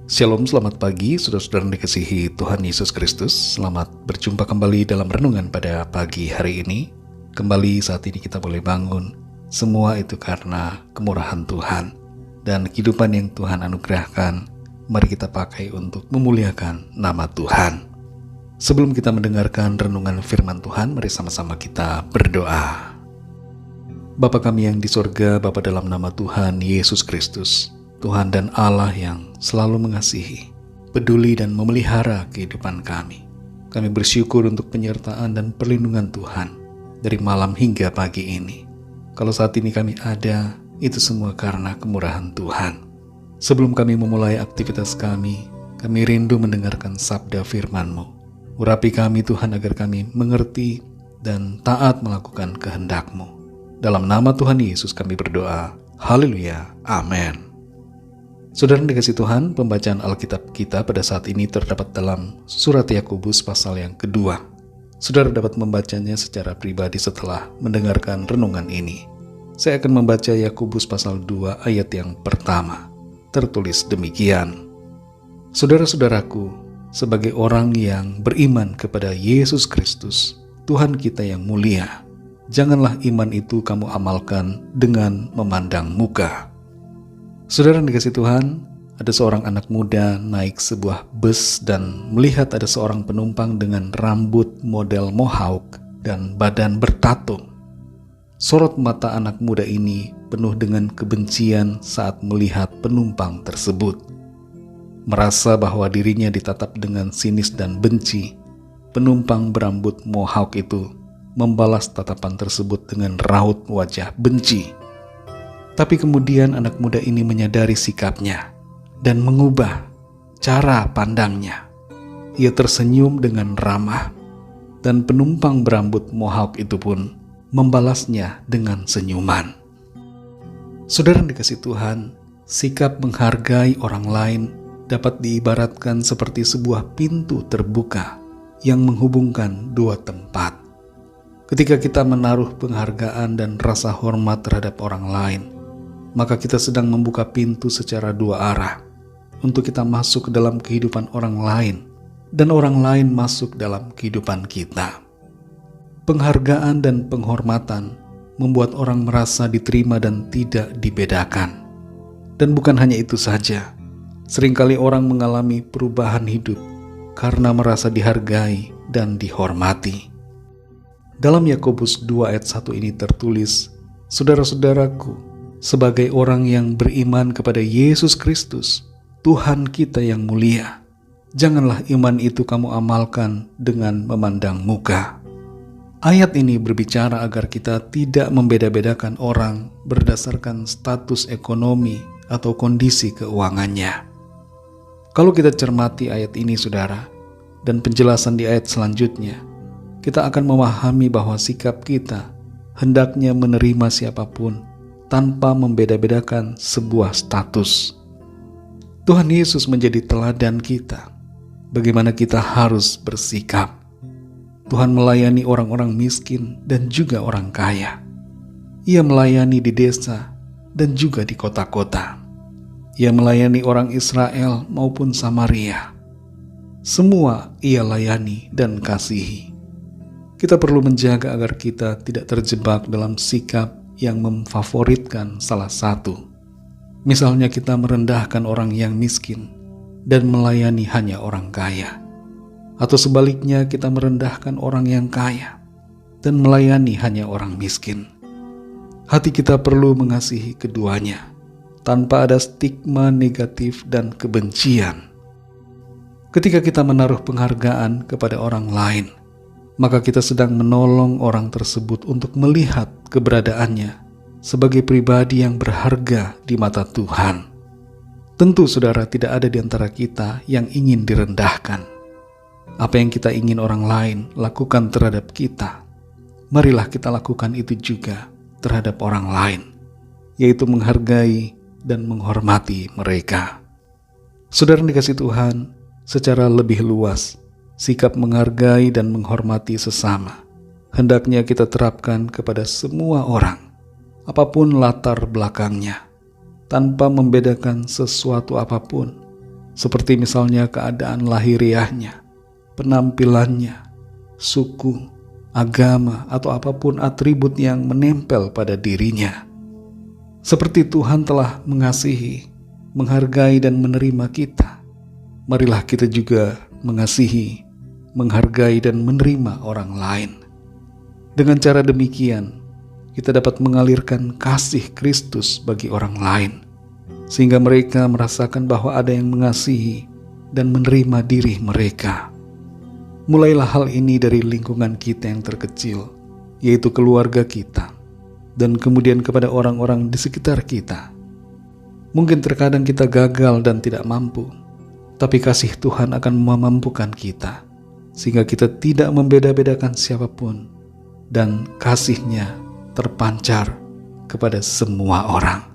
Shalom, selamat pagi, saudara-saudara yang dikasihi Tuhan Yesus Kristus. Selamat berjumpa kembali dalam renungan pada pagi hari ini. Kembali saat ini kita boleh bangun. Semua itu karena kemurahan Tuhan dan kehidupan yang Tuhan anugerahkan. Mari kita pakai untuk memuliakan nama Tuhan. Sebelum kita mendengarkan renungan firman Tuhan, mari sama-sama kita berdoa. Bapa kami yang di sorga, Bapa dalam nama Tuhan Yesus Kristus, Tuhan dan Allah yang selalu mengasihi, peduli dan memelihara kehidupan kami. Kami bersyukur untuk penyertaan dan perlindungan Tuhan dari malam hingga pagi ini. Kalau saat ini kami ada, itu semua karena kemurahan Tuhan. Sebelum kami memulai aktivitas kami rindu mendengarkan sabda firman-Mu. Urapi kami Tuhan agar kami mengerti dan taat melakukan kehendak-Mu. Dalam nama Tuhan Yesus kami berdoa. Haleluya. Amin. Saudara yang dikasihi Tuhan, pembacaan Alkitab kita pada saat ini terdapat dalam surat Yakobus pasal yang kedua. Saudara dapat membacanya secara pribadi setelah mendengarkan renungan ini. Saya akan membaca Yakobus pasal 2 ayat yang pertama. Tertulis demikian. Saudara-saudaraku, sebagai orang yang beriman kepada Yesus Kristus, Tuhan kita yang mulia, janganlah iman itu kamu amalkan dengan memandang muka. Saudara yang dikasihi Tuhan, ada seorang anak muda naik sebuah bus dan melihat ada seorang penumpang dengan rambut model mohawk dan badan bertato. Sorot mata anak muda ini penuh dengan kebencian saat melihat penumpang tersebut. Merasa bahwa dirinya ditatap dengan sinis dan benci, penumpang berambut mohawk itu membalas tatapan tersebut dengan raut wajah benci. Tapi kemudian anak muda ini menyadari sikapnya dan mengubah cara pandangnya. Ia tersenyum dengan ramah dan penumpang berambut mohawk itu pun membalasnya dengan senyuman. Saudara yang dikasihi Tuhan, sikap menghargai orang lain dapat diibaratkan seperti sebuah pintu terbuka yang menghubungkan dua tempat. Ketika kita menaruh penghargaan dan rasa hormat terhadap orang lain, maka kita sedang membuka pintu secara dua arah untuk kita masuk ke dalam kehidupan orang lain dan orang lain masuk dalam kehidupan kita. Penghargaan dan penghormatan membuat orang merasa diterima dan tidak dibedakan. Dan bukan hanya itu saja, seringkali orang mengalami perubahan hidup karena merasa dihargai dan dihormati. Dalam Yakobus 2 ayat 1 ini tertulis, saudara-saudaraku, sebagai orang yang beriman kepada Yesus Kristus, Tuhan kita yang mulia, janganlah iman itu kamu amalkan dengan memandang muka. Ayat ini berbicara agar kita tidak membeda-bedakan orang berdasarkan status ekonomi atau kondisi keuangannya. Kalau kita cermati ayat ini, saudara, dan penjelasan di ayat selanjutnya, kita akan memahami bahwa sikap kita hendaknya menerima siapapun tanpa membeda-bedakan sebuah status. Tuhan Yesus menjadi teladan kita, bagaimana kita harus bersikap. Tuhan melayani orang-orang miskin dan juga orang kaya. Ia melayani di desa dan juga di kota-kota. Ia melayani orang Israel maupun Samaria. Semua ia layani dan kasihi. Kita perlu menjaga agar kita tidak terjebak dalam sikap yang memfavoritkan salah satu. Misalnya kita merendahkan orang yang miskin dan melayani hanya orang kaya. Atau sebaliknya kita merendahkan orang yang kaya dan melayani hanya orang miskin. Hati kita perlu mengasihi keduanya tanpa ada stigma negatif dan kebencian. Ketika kita menaruh penghargaan kepada orang lain, maka kita sedang menolong orang tersebut untuk melihat keberadaannya sebagai pribadi yang berharga di mata Tuhan. Tentu saudara, tidak ada di antara kita yang ingin direndahkan. Apa yang kita ingin orang lain lakukan terhadap kita, marilah kita lakukan itu juga terhadap orang lain, yaitu menghargai dan menghormati mereka. Saudara yang dikasihi Tuhan, secara lebih luas, sikap menghargai dan menghormati sesama hendaknya kita terapkan kepada semua orang, apapun latar belakangnya, tanpa membedakan sesuatu apapun, seperti misalnya keadaan lahiriahnya, penampilannya, suku, agama, atau apapun atribut yang menempel pada dirinya. Seperti Tuhan telah mengasihi, menghargai, dan menerima kita, marilah kita juga mengasihi, menghargai, dan menerima orang lain. Dengan cara demikian, kita dapat mengalirkan kasih Kristus bagi orang lain, sehingga mereka merasakan bahwa ada yang mengasihi dan menerima diri mereka. Mulailah hal ini dari lingkungan kita yang terkecil, yaitu keluarga kita, dan kemudian kepada orang-orang di sekitar kita. Mungkin terkadang kita gagal dan tidak mampu, tapi kasih Tuhan akan memampukan kita, sehingga kita tidak membeda-bedakan siapapun, dan kasih-Nya terpancar kepada semua orang.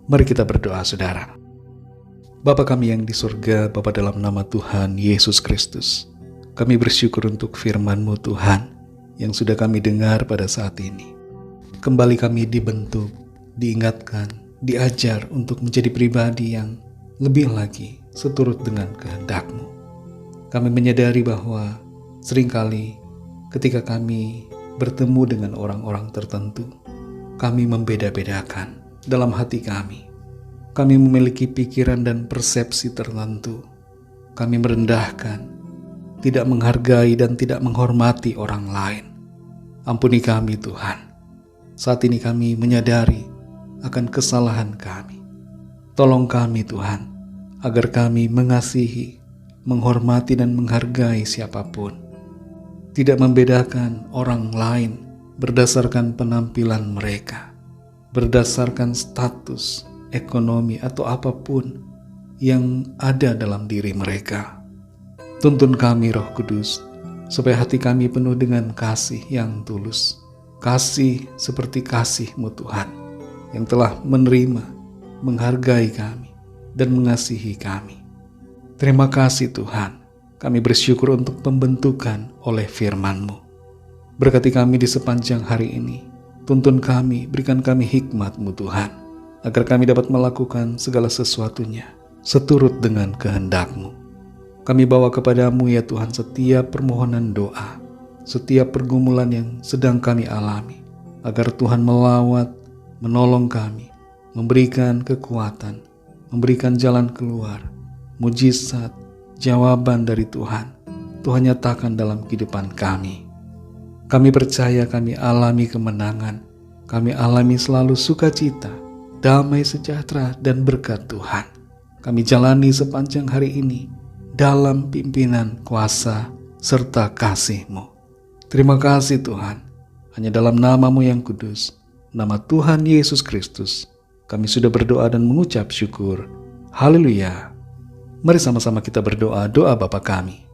Mari kita berdoa, saudara. Bapa kami yang di surga, Bapa, dalam nama Tuhan Yesus Kristus, kami bersyukur untuk firman-Mu Tuhan yang sudah kami dengar pada saat ini. Kembali kami dibentuk, diingatkan, diajar untuk menjadi pribadi yang lebih lagi seturut dengan kehendak-Mu. Kami menyadari bahwa seringkali ketika kami bertemu dengan orang-orang tertentu, kami membeda-bedakan dalam hati kami. Kami memiliki pikiran dan persepsi tertentu. Kami merendahkan, tidak menghargai, dan tidak menghormati orang lain. Ampuni kami, Tuhan. Saat ini kami menyadari akan kesalahan kami. Tolong kami, Tuhan, agar kami mengasihi, menghormati, dan menghargai siapapun. Tidak membedakan orang lain berdasarkan penampilan mereka, berdasarkan status, ekonomi, atau apapun yang ada dalam diri mereka. Tuntun kami, Roh Kudus, supaya hati kami penuh dengan kasih yang tulus. Kasih seperti kasih-Mu Tuhan, yang telah menerima, menghargai kami, dan mengasihi kami. Terima kasih Tuhan. Kami bersyukur untuk pembentukan oleh firman-Mu. Berkati kami di sepanjang hari ini. Tuntun kami, berikan kami hikmat-Mu Tuhan, agar kami dapat melakukan segala sesuatunya seturut dengan kehendak-Mu. Kami bawa kepada-Mu ya Tuhan setiap permohonan doa, setiap pergumulan yang sedang kami alami, agar Tuhan melawat, menolong kami, memberikan kekuatan, memberikan jalan keluar, mujizat, jawaban dari Tuhan. Tuhan nyatakan dalam kehidupan kami. Kami percaya kami alami kemenangan, kami alami selalu sukacita, damai sejahtera, dan berkat Tuhan. Kami jalani sepanjang hari ini dalam pimpinan, kuasa, serta kasih-Mu. Terima kasih Tuhan. Hanya dalam nama-Mu yang kudus, nama Tuhan Yesus Kristus, kami sudah berdoa dan mengucap syukur. Haleluya. Mari sama-sama kita berdoa doa Bapa kami.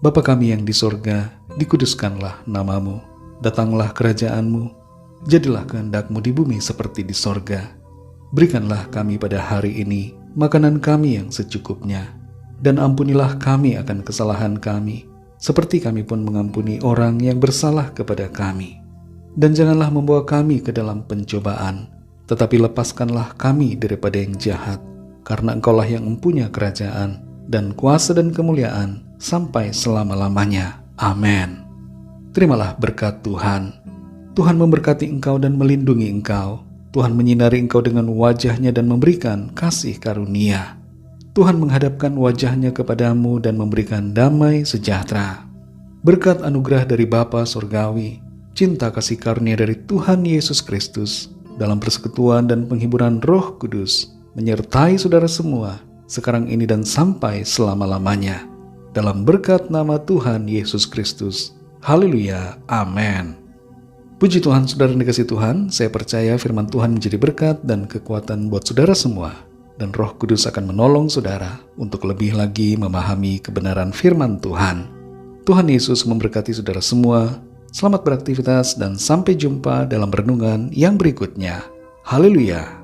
Bapa kami yang di sorga, dikuduskanlah nama-Mu, datanglah kerajaan-Mu, jadilah kehendak-Mu di bumi seperti di sorga. Berikanlah kami pada hari ini makanan kami yang secukupnya, dan ampunilah kami akan kesalahan kami, seperti kami pun mengampuni orang yang bersalah kepada kami. Dan janganlah membawa kami ke dalam pencobaan, tetapi lepaskanlah kami daripada yang jahat, karena Engkaulah yang mempunyai kerajaan dan kuasa dan kemuliaan sampai selama-lamanya. Amin. Terimalah berkat Tuhan. Tuhan memberkati engkau dan melindungi engkau. Tuhan menyinari engkau dengan wajah-Nya dan memberikan kasih karunia. Tuhan menghadapkan wajah-Nya kepadamu dan memberikan damai sejahtera. Berkat anugerah dari Bapa Surgawi, cinta kasih karunia dari Tuhan Yesus Kristus, dalam persekutuan dan penghiburan Roh Kudus, menyertai saudara semua, sekarang ini dan sampai selama-lamanya. Dalam berkat nama Tuhan Yesus Kristus. Haleluya. Amin. Puji Tuhan, saudara dikasihi Tuhan, saya percaya firman Tuhan menjadi berkat dan kekuatan buat saudara semua. Dan Roh Kudus akan menolong saudara untuk lebih lagi memahami kebenaran firman Tuhan. Tuhan Yesus memberkati saudara semua. Selamat beraktivitas dan sampai jumpa dalam renungan yang berikutnya. Haleluya.